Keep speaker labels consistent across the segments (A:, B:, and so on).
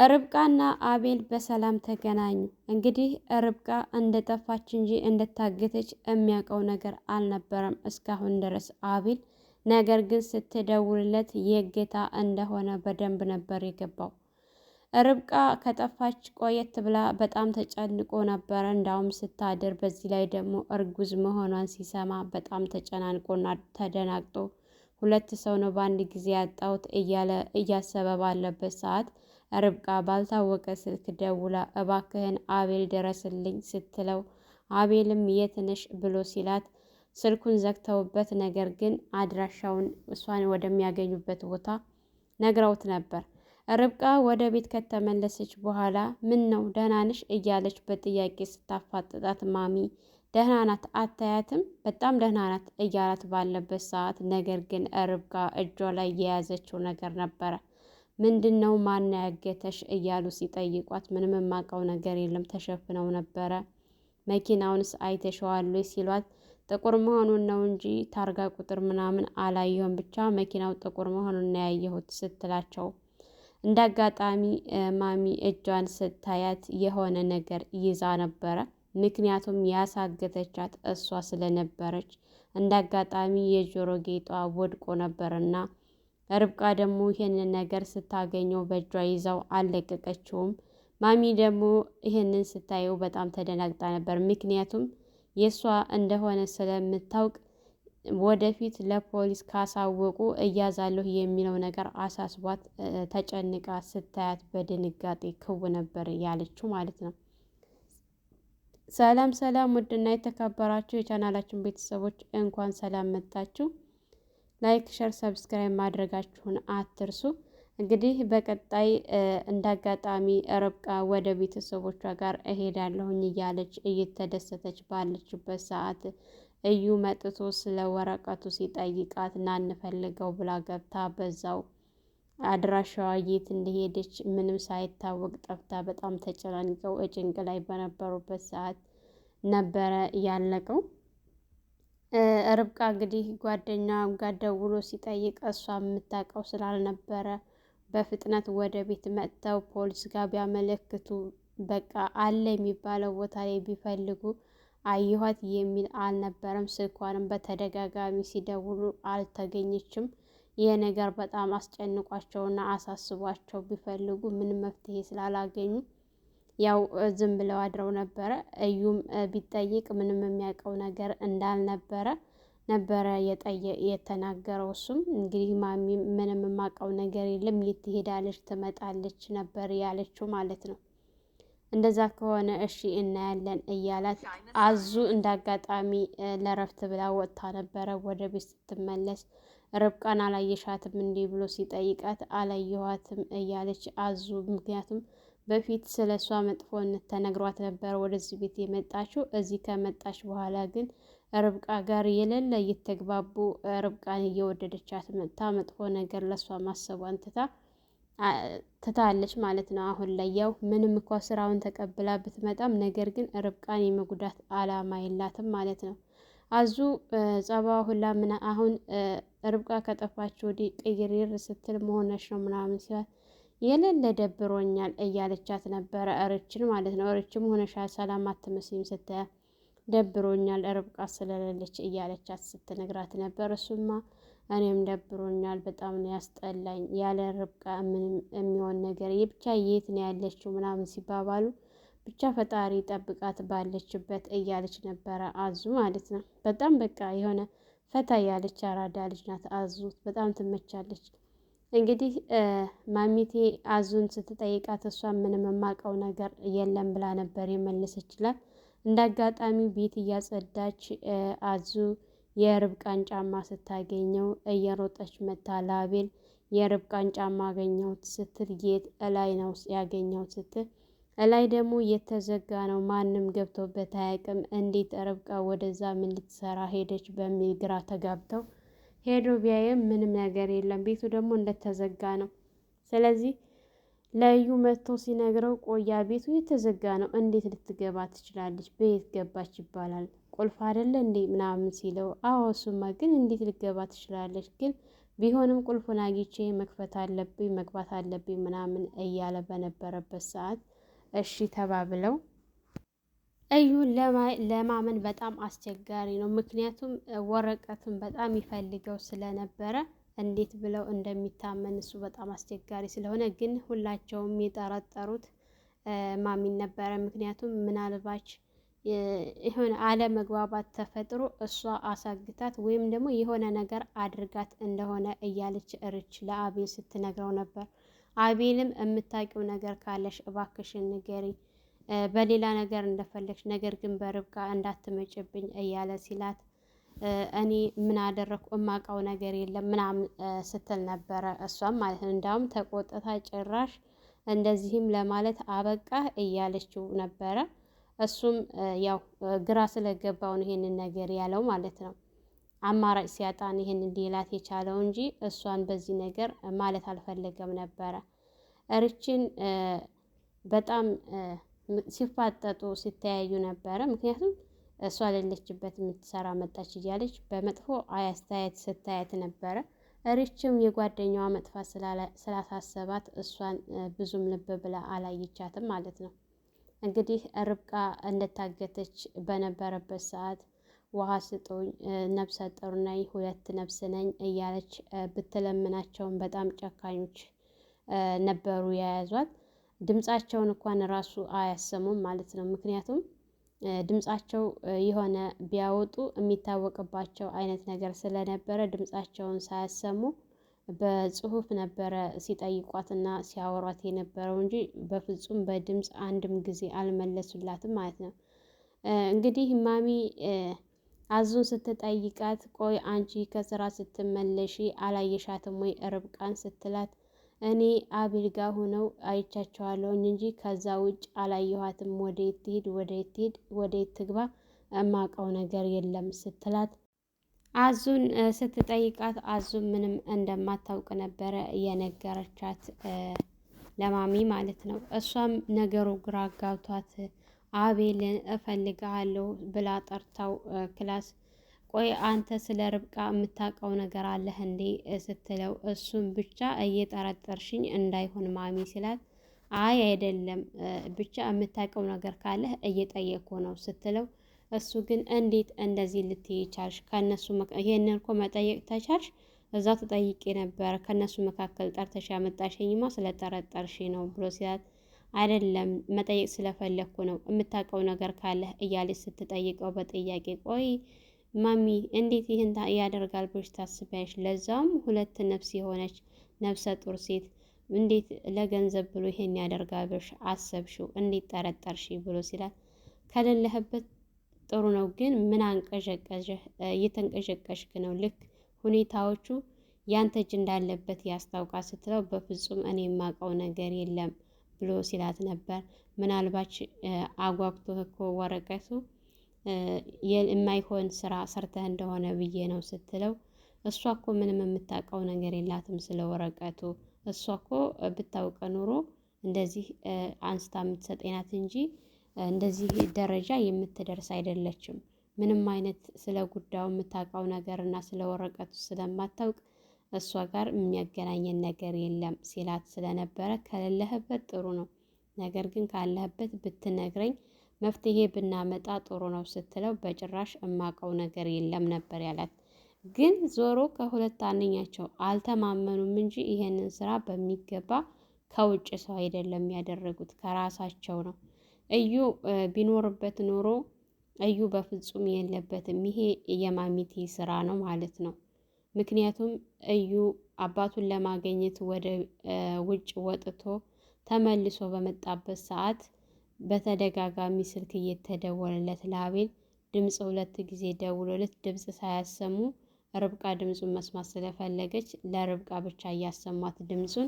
A: ርብቃና አቤል በሰላም ተገናኙ። እንግዲህ ርብቃ እንደጠፋች እንጂ እንደታገተች የሚያውቀው ነገር አልነበረም እስካሁን ድረስ አቤል። ነገር ግን ስትደውልለት የእገታ እንደሆነ በደንብ ነበር የገባው። ርብቃ ከጠፋች ቆየት ብላ በጣም ተጨንቆ ነበረ። እንዳውም ስታድር፣ በዚህ ላይ ደግሞ እርጉዝ መሆኗን ሲሰማ በጣም ተጨናንቆና ተደናግጦ ሁለት ሰው ነው በአንድ ጊዜ ያጣሁት እያለ እያሰበ ባለበት ሰዓት ርብቃ ባልታወቀ ስልክ ደውላ እባክህን አቤል ድረስልኝ ስትለው አቤልም የት ነሽ ብሎ ሲላት ስልኩን ዘግተውበት፣ ነገር ግን አድራሻውን እሷን ወደሚያገኙበት ቦታ ነግረውት ነበር። ርብቃ ወደ ቤት ከተመለሰች በኋላ ምን ነው ደህና ነሽ እያለች በጥያቄ ስታፋጥጣት ማሚ ደህና ናት አታያትም? በጣም ደህና ናት እያላት ባለበት ሰዓት ነገር ግን ርብቃ እጇ ላይ የያዘችው ነገር ነበረ። ምንድን ነው ማን ያገተሽ እያሉ ሲጠይቋት ምንም የማውቀው ነገር የለም ተሸፍነው ነበረ። መኪናውንስ አይተሸዋል ሲሏት ጥቁር መሆኑን ነው እንጂ ታርጋ ቁጥር ምናምን አላየሁም፣ ብቻ መኪናው ጥቁር መሆኑን ነው ያየሁት ስትላቸው እንደ አጋጣሚ ማሚ እጇን ስታያት የሆነ ነገር ይዛ ነበረ። ምክንያቱም ያሳገተቻት እሷ ስለነበረች እንደ አጋጣሚ የጆሮ ጌጧ ወድቆ ነበርና ርብቃ ደግሞ ይሄንን ነገር ስታገኘው በእጇ ይዛው አልለቀቀችውም። ማሚ ደግሞ ይሄንን ስታየው በጣም ተደናግጣ ነበር። ምክንያቱም የእሷ እንደሆነ ስለምታውቅ ወደፊት ለፖሊስ ካሳወቁ እያዛለሁ የሚለው ነገር አሳስቧት ተጨንቃ ስታያት በድንጋጤ ክው ነበር ያለችው ማለት ነው። ሰላም ሰላም! ውድና የተከበራችሁ የቻናላችን ቤተሰቦች እንኳን ሰላም መጣችሁ። ላይክ፣ ሸር፣ ሰብስክራይብ ማድረጋችሁን አትርሱ። እንግዲህ በቀጣይ እንዳጋጣሚ ርብቃ ወደ ቤተሰቦቿ ጋር እሄዳለሁኝ እያለች እየተደሰተች ባለችበት ሰዓት እዩ መጥቶ ስለ ወረቀቱ ሲጠይቃት ና እንፈልገው ብላ ገብታ በዛው አድራሻዋ የት እንደሄደች ምንም ሳይታወቅ ጠፍታ በጣም ተጨናንቀው ጭንቅ ላይ በነበሩበት ሰዓት ነበረ ያለቀው። ርብቃ እንግዲህ ጓደኛ ጋር ደውሎ ሲጠይቅ እሷ የምታውቀው ስላልነበረ በፍጥነት ወደ ቤት መጥተው ፖሊስ ጋር ቢያመለክቱ በቃ አለ የሚባለው ቦታ ላይ ቢፈልጉ አየኋት የሚል አልነበረም። ስልኳንም በተደጋጋሚ ሲደውሉ አልተገኘችም። ይህ ነገር በጣም አስጨንቋቸውና አሳስቧቸው ቢፈልጉ ምንም መፍትሄ ስላላገኙ ያው ዝም ብለው አድረው ነበረ። እዩም ቢጠይቅ ምንም የሚያውቀው ነገር እንዳልነበረ ነበረ የተናገረው። እሱም እንግዲህ ማሚ ምንም የማውቀው ነገር የለም የት ትሄዳለች ትመጣለች ነበር ያለችው ማለት ነው። እንደዛ ከሆነ እሺ እናያለን እያላት አዙ እንዳጋጣሚ ለረፍት ብላ ወጥታ ነበረ። ወደ ቤት ስትመለስ ርብቃን አላየሻትም እንዲህ ብሎ ሲጠይቃት አላየኋትም እያለች አዙ ምክንያቱም በፊት ስለ እሷ መጥፎነት ተነግሯት ነበር ወደዚህ ቤት የመጣችው። እዚህ ከመጣች በኋላ ግን ርብቃ ጋር የሌለ እየተግባቡ ርብቃን እየወደደቻት መጥታ መጥፎ ነገር ለእሷ ማሰቧን ትታለች ማለት ነው። አሁን ላይ ያው ምንም እንኳ ስራውን ተቀብላ ብትመጣም ነገር ግን ርብቃን የመጉዳት አላማ የላትም ማለት ነው። አዙ ጸባ ሁላ ምን አሁን ርብቃ ከጠፋች ወዲህ ቅይርይር ስትል መሆነች ነው ምናምን ሲላት የሌለ ደብሮኛል እያለቻት ነበረ። እርችን ማለት ነው። እርችም ሆነሻል ሰላም አትመስይም ስታያ ደብሮኛል ርብቃ ስለሌለች እያለቻት ስትነግራት ነበር። እሱማ እኔም ደብሮኛል በጣም ነው ያስጠላኝ ያለ ርብቃ ምንም የሚሆን ነገር ብቻ የት ነው ያለችው ምናምን ሲባባሉ ብቻ ፈጣሪ ጠብቃት ባለችበት እያለች ነበረ አዙ ማለት ነው። በጣም በቃ የሆነ ፈታ ያለች አራዳ ልጅ ናት አዙ፣ በጣም ትመቻለች። እንግዲህ ማሚቴ አዙን ስትጠይቃት እሷ ምንም የማውቀው ነገር የለም ብላ ነበር የመለሰችላት። እንደ አጋጣሚ ቤት እያጸዳች አዙ የርብቃን ጫማ ስታገኘው እየሮጠች መታ ለአቤል የርብቃን ጫማ አገኘሁት ስትል የት እላይ ነው ያገኘሁት ስትል እላይ ደግሞ የተዘጋ ነው ማንም ገብቶበት አያውቅም፣ እንዴት ርብቃ ወደዛ ምን ልትሰራ ሄደች በሚል ግራ ተጋብተው ሄዶ ቢያየም ምንም ነገር የለም፣ ቤቱ ደግሞ እንደተዘጋ ነው። ስለዚህ ለዩ መጥቶ ሲነግረው ቆያ ቤቱ የተዘጋ ነው እንዴት ልትገባ ትችላለች? በየት ገባች ይባላል ቁልፍ አይደለ እንዴ ምናምን ሲለው አዎ እሱማ ግን እንዴት ልትገባ ትችላለች? ግን ቢሆንም ቁልፉን አግኝቼ መክፈት አለብኝ መግባት አለብኝ ምናምን እያለ በነበረበት ሰዓት እሺ ተባብለው እዩን ለማመን በጣም አስቸጋሪ ነው። ምክንያቱም ወረቀቱን በጣም ይፈልገው ስለነበረ እንዴት ብለው እንደሚታመን እሱ በጣም አስቸጋሪ ስለሆነ፣ ግን ሁላቸውም የጠረጠሩት ማሚን ነበረ። ምክንያቱም ምናልባች የሆነ አለመግባባት ተፈጥሮ እሷ አሳግታት ወይም ደግሞ የሆነ ነገር አድርጋት እንደሆነ እያለች እርች ለአቤል ስትነግረው ነበር። አቤልም የምታውቂው ነገር ካለሽ እባክሽን ንገሪ፣ በሌላ ነገር እንደፈለግሽ ነገር ግን በርብቃ እንዳትመጭብኝ እያለ ሲላት እኔ ምን አደረኩ እማውቀው ነገር የለም ምናምን ስትል ነበረ እሷም ማለት ነው። እንዳውም ተቆጥታ ጭራሽ እንደዚህም ለማለት አበቃ እያለችው ነበረ። እሱም ያው ግራ ስለገባው ነው ይሄንን ነገር ያለው ማለት ነው። አማራጭ ሲያጣን ይሄንን ሊላት የቻለው እንጂ እሷን በዚህ ነገር ማለት አልፈለገም ነበረ። እርችን በጣም ሲፋጠጡ ሲተያዩ ነበረ። ምክንያቱም እሷ ሌለችበት የምትሰራ መጣች እያለች በመጥፎ አስተያየት ስታያት ነበረ። እርችም የጓደኛዋ መጥፋት ስላሳሰባት እሷን ብዙም ልብ ብላ አላየቻትም ማለት ነው። እንግዲህ ርብቃ እንደታገተች በነበረበት ሰዓት ውሃ ስጡኝ፣ ነፍሰ ጡር ነኝ፣ 2 ነፍስ ነኝ እያለች ብትለምናቸውን በጣም ጨካኞች ነበሩ የያዟት። ድምፃቸውን እንኳን ራሱ አያሰሙም ማለት ነው። ምክንያቱም ድምፃቸው የሆነ ቢያወጡ የሚታወቅባቸው አይነት ነገር ስለነበረ ድምፃቸውን ሳያሰሙ በጽሁፍ ነበረ ሲጠይቋትና ሲያወሯት የነበረው እንጂ በፍጹም በድምፅ አንድም ጊዜ አልመለሱላትም ማለት ነው። እንግዲህ ማሚ አዙን ስትጠይቃት ቆይ አንቺ ከስራ ስትመለሺ አላየሻትም ወይ ርብቃን ስትላት እኔ አቤል ጋር ሆነው አይቻቸዋለሁኝ እንጂ ከዛ ውጭ አላየኋትም፣ ወዴት ትሄድ ወዴት ትሄድ ወዴት ትግባ እማቀው ነገር የለም ስትላት አዙን ስትጠይቃት አዙን ምንም እንደማታውቅ ነበረ የነገረቻት ለማሚ ማለት ነው። እሷም ነገሩ ግራ አጋብቷት አቤልን እፈልግሃለሁ ብላ ጠርታው ክላስ ቆይ አንተ ስለ ርብቃ የምታውቀው ነገር አለህ እንዴ ስትለው እሱም ብቻ እየጠረጠርሽኝ እንዳይሆን ማሚ ሲላት አይ አይደለም ብቻ የምታውቀው ነገር ካለህ እየጠየቁ ነው ስትለው እሱ ግን እንዴት እንደዚህ ልትይ ቻልሽ? ከነሱ ይሄንን እኮ መጠየቅ ተቻልሽ እዛ ተጠይቄ ነበረ ከነሱ መካከል ጠርተሽ ያመጣሽኝማ ስለጠረጠርሽ ነው ብሎ ሲላት አይደለም መጠየቅ ስለፈለግኩ ነው የምታውቀው ነገር ካለህ እያለች ስትጠይቀው በጥያቄ ቆይ ማሚ እንዴት ይህን ያደርጋል ብለሽ ታስቢያለሽ? ለዛውም 2 ነፍስ የሆነች ነፍሰ ጡር ሴት እንዴት ለገንዘብ ብሎ ይሄን ያደርጋል ብለሽ አሰብሽው? እንዴት ጠረጠርሽ? ብሎ ሲላት ከሌለህበት ጥሩ ነው ግን ምን አንቀዠቀዠህ? እየተንቀዠቀዥክ ነው። ልክ ሁኔታዎቹ ያንተ እጅ እንዳለበት ያስታውቃል ስትለው በፍጹም እኔ የማውቀው ነገር የለም ብሎ ሲላት ነበር። ምናልባች አጓግቶህ እኮ ወረቀቱ የማይሆን ስራ ሰርተህ እንደሆነ ብዬ ነው ስትለው እሷ እኮ ምንም የምታውቀው ነገር የላትም ስለ ወረቀቱ። እሷ እኮ ብታውቀ ኑሮ እንደዚህ አንስታ የምትሰጠናት እንጂ እንደዚህ ደረጃ የምትደርስ አይደለችም። ምንም አይነት ስለ ጉዳዩ የምታውቀው ነገር እና ስለ ወረቀቱ ስለማታውቅ እሷ ጋር የሚያገናኘን ነገር የለም ሲላት ስለነበረ ከሌለህበት ጥሩ ነው፣ ነገር ግን ካለህበት ብትነግረኝ መፍትሄ ብናመጣ ጥሩ ነው ስትለው በጭራሽ እማቀው ነገር የለም ነበር ያላት። ግን ዞሮ ከሁለት አንደኛቸው አልተማመኑም እንጂ ይሄንን ስራ በሚገባ ከውጭ ሰው አይደለም ያደረጉት ከራሳቸው ነው። እዩ ቢኖርበት ኖሮ እዩ በፍጹም የለበትም። ይሄ የማሚቴ ስራ ነው ማለት ነው። ምክንያቱም እዩ አባቱን ለማግኘት ወደ ውጭ ወጥቶ ተመልሶ በመጣበት ሰዓት በተደጋጋሚ ስልክ እየተደወለለት ለአቤል ድምፅ 2 ጊዜ ደውሎለት ድምፅ ሳያሰሙ ርብቃ ድምፁን መስማት ስለፈለገች ለርብቃ ብቻ እያሰማት ድምፁን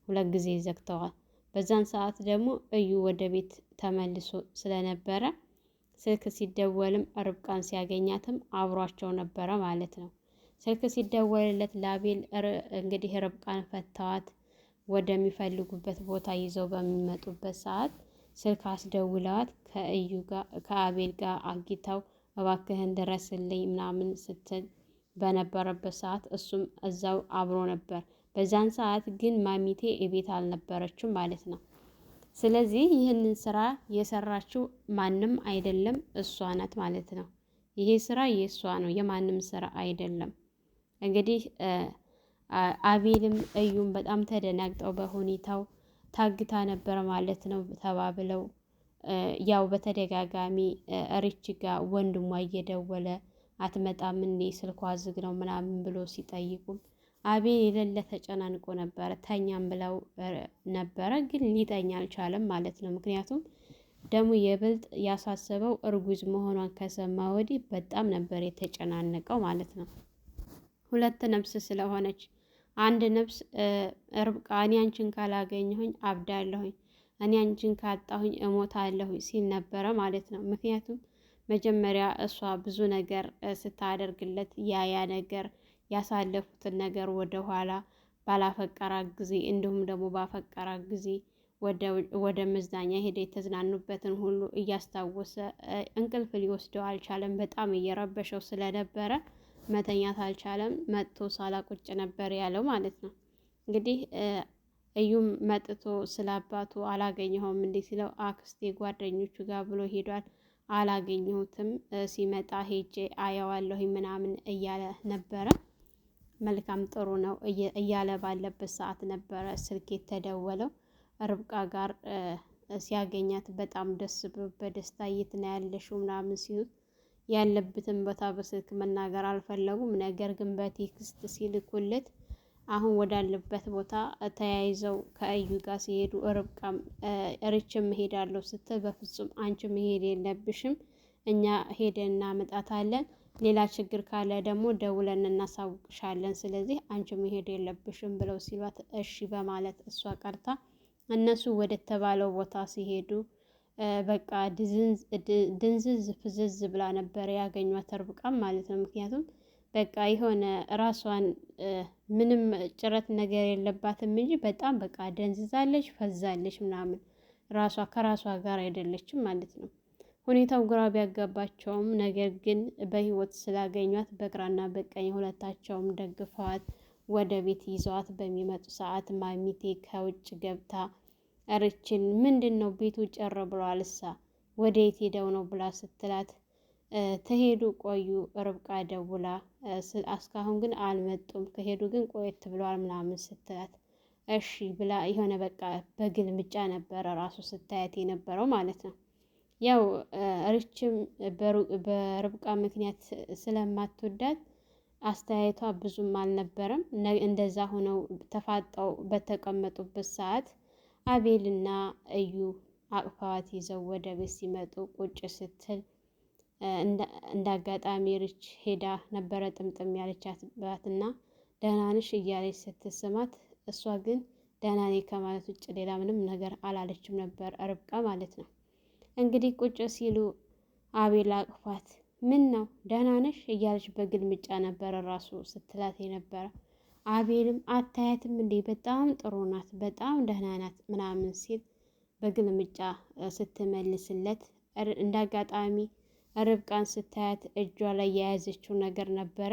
A: 2 ጊዜ ዘግተዋል። በዛን ሰዓት ደግሞ እዩ ወደ ቤት ተመልሶ ስለነበረ ስልክ ሲደወልም ርብቃን ሲያገኛትም አብሯቸው ነበረ ማለት ነው። ስልክ ሲደወልለት ለአቤል እንግዲህ ርብቃን ፈተዋት ወደሚፈልጉበት ቦታ ይዘው በሚመጡበት ሰዓት ስልክ አስደውለዋት ከአቤል ጋር አግኝተው እባክህን ድረስልኝ ምናምን ስትል በነበረበት ሰዓት እሱም እዛው አብሮ ነበር። በዛን ሰዓት ግን ማሚቴ እቤት አልነበረችም ማለት ነው። ስለዚህ ይህንን ስራ የሰራችው ማንም አይደለም እሷ ናት ማለት ነው። ይሄ ስራ የእሷ ነው፣ የማንም ስራ አይደለም። እንግዲህ አቤልም እዩም በጣም ተደናግጠው በሁኔታው ታግታ ነበር ማለት ነው ተባብለው ያው በተደጋጋሚ ሪች ጋ ወንድሟ እየደወለ አትመጣም እንዴ ስልኳ ዝግ ነው ምናምን ብሎ ሲጠይቁም አቤል የሌለ ተጨናንቆ ነበረ። ተኛም ብለው ነበረ ግን ሊተኛ አልቻለም ማለት ነው። ምክንያቱም ደግሞ የብልጥ ያሳሰበው እርጉዝ መሆኗን ከሰማ ወዲህ በጣም ነበር የተጨናነቀው ማለት ነው። ሁለት ነፍስ ስለሆነች አንድ ነፍስ ርብቃ እኔ አንቺን ካላገኘሁኝ አብዳለሁኝ፣ እኔ አንቺን ካጣሁኝ እሞታለሁኝ ሲል ነበረ ማለት ነው። ምክንያቱም መጀመሪያ እሷ ብዙ ነገር ስታደርግለት ያ ነገር ያሳለፉትን ነገር ወደ ኋላ ባላፈቀራት ጊዜ እንዲሁም ደግሞ ባፈቀራት ጊዜ ወደ መዝናኛ ሄደ የተዝናኑበትን ሁሉ እያስታወሰ እንቅልፍ ሊወስደው አልቻለም። በጣም እየረበሸው ስለነበረ መተኛት አልቻለም። መጥቶ ሳላ ቁጭ ነበር ያለው ማለት ነው። እንግዲህ እዩም መጥቶ ስለ አባቱ አላገኘኸውም እንዴ ሲለው አክስቴ ጓደኞቹ ጋር ብሎ ሄዷል፣ አላገኘሁትም፣ ሲመጣ ሄጄ አየዋለሁ ምናምን እያለ ነበረ። መልካም ጥሩ ነው እያለ ባለበት ሰዓት ነበረ ስልክ የተደወለው። ርብቃ ጋር ሲያገኛት በጣም ደስ ብሎ በደስታ የት ነው ያለሽው ምናምን ሲሉት ያለበትን ቦታ በስልክ መናገር አልፈለጉም። ነገር ግን በቴክስት ሲልኩለት አሁን ወዳለበት ቦታ ተያይዘው ከእዩ ጋር ሲሄዱ ርብቃም ርችም እሄዳለሁ ስትል በፍጹም አንቺ መሄድ የለብሽም፣ እኛ ሄደን እናመጣታለን፣ ሌላ ችግር ካለ ደግሞ ደውለን እናሳውቅሻለን፣ ስለዚህ አንቺ መሄድ የለብሽም ብለው ሲሏት እሺ በማለት እሷ ቀርታ እነሱ ወደ ተባለው ቦታ ሲሄዱ በቃ ድንዝዝ ፍዝዝ ብላ ነበር ያገኟት ርብቃም ማለት ነው። ምክንያቱም በቃ የሆነ ራሷን ምንም ጭረት ነገር የለባትም እንጂ በጣም በቃ ደንዝዛለች፣ ፈዛለች ምናምን ራሷ ከራሷ ጋር አይደለችም ማለት ነው። ሁኔታው ግራ ቢያጋባቸውም ነገር ግን በህይወት ስላገኟት በግራና በቀኝ ሁለታቸውም ደግፈዋት ወደ ቤት ይዘዋት በሚመጡ ሰዓት ማሚቴ ከውጭ ገብታ ርችን ምንድን ነው ቤቱ ጭር ብሏል እሳ ወደ የት ሄደው ነው ብላ ስትላት ተሄዱ ቆዩ። ርብቃ ደውላ እስካሁን ግን አልመጡም፣ ከሄዱ ግን ቆየት ብለዋል ምናምን ስትላት እሺ ብላ የሆነ በቃ በግልምጫ ነበረ ራሱ ስታያት የነበረው ማለት ነው። ያው ርችም በርብቃ ምክንያት ስለማትወዳት አስተያየቷ ብዙም አልነበረም። እንደዛ ሆነው ተፋጠው በተቀመጡበት ሰዓት አቤልና እዩ አቅፋዋት ይዘው ወደ ቤት ሲመጡ ቁጭ ስትል እንደ አጋጣሚ ርች ሄዳ ነበረ ጥምጥም ያለቻት ባትና ደህና ነሽ እያለች ስትስማት እሷ ግን ደህና ነኝ ከማለት ውጭ ሌላ ምንም ነገር አላለችም ነበር ርብቃ ማለት ነው። እንግዲህ ቁጭ ሲሉ አቤል አቅፏት ምን ነው ደህና ነሽ እያለች በግልምጫ ነበረ ራሱ ስትላት የነበረ። አቤልም አታያትም እንዴ በጣም ጥሩ ናት፣ በጣም ደህና ናት ምናምን ሲል በግልምጫ ስትመልስለት እንደ አጋጣሚ ርብቃን ስታያት እጇ ላይ የያዘችው ነገር ነበረ።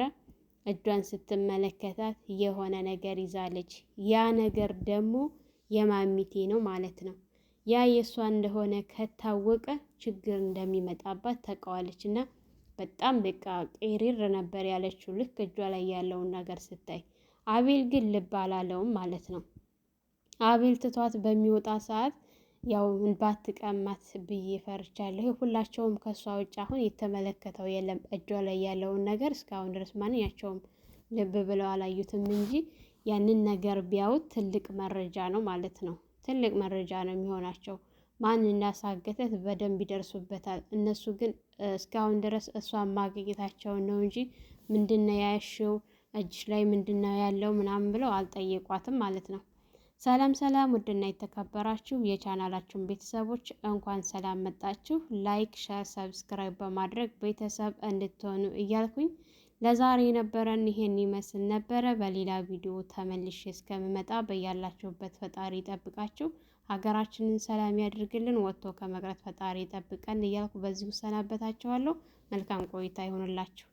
A: እጇን ስትመለከታት የሆነ ነገር ይዛለች። ያ ነገር ደግሞ የማሚቴ ነው ማለት ነው። ያ የእሷ እንደሆነ ከታወቀ ችግር እንደሚመጣባት ታውቀዋለች። እና በጣም በቃ ቄሪር ነበር ያለችው ልክ እጇ ላይ ያለውን ነገር ስታይ። አቤል ግን ልብ አላለውም ማለት ነው። አቤል ትቷት በሚወጣ ሰዓት ያው ባትቀማት ብዬ ፈርቻለሁ። ሁላቸውም ከሷ ውጭ አሁን የተመለከተው የለም እጇ ላይ ያለውን ነገር እስካሁን ድረስ ማንኛቸውም ልብ ብለው አላዩትም እንጂ ያንን ነገር ቢያዩት ትልቅ መረጃ ነው ማለት ነው። ትልቅ መረጃ ነው የሚሆናቸው። ማን እንዳሳገተት በደንብ ይደርሱበታል። እነሱ ግን እስካሁን ድረስ እሷን ማግኘታቸውን ነው እንጂ ምንድነው ያሽው እጅሽ ላይ ምንድነው ያለው ምናምን ብለው አልጠየቋትም ማለት ነው። ሰላም ሰላም፣ ውድና የተከበራችሁ የቻናላችሁን ቤተሰቦች እንኳን ሰላም መጣችሁ። ላይክ፣ ሸር፣ ሰብስክራይብ በማድረግ ቤተሰብ እንድትሆኑ እያልኩኝ ለዛሬ የነበረን ይሄን ይመስል ነበረ። በሌላ ቪዲዮ ተመልሼ እስከምመጣ በያላችሁበት ፈጣሪ ይጠብቃችሁ፣ ሀገራችንን ሰላም ያድርግልን፣ ወጥቶ ከመቅረት ፈጣሪ ይጠብቀን እያልኩ በዚሁ ሰናበታችኋለሁ። መልካም ቆይታ ይሆንላችሁ።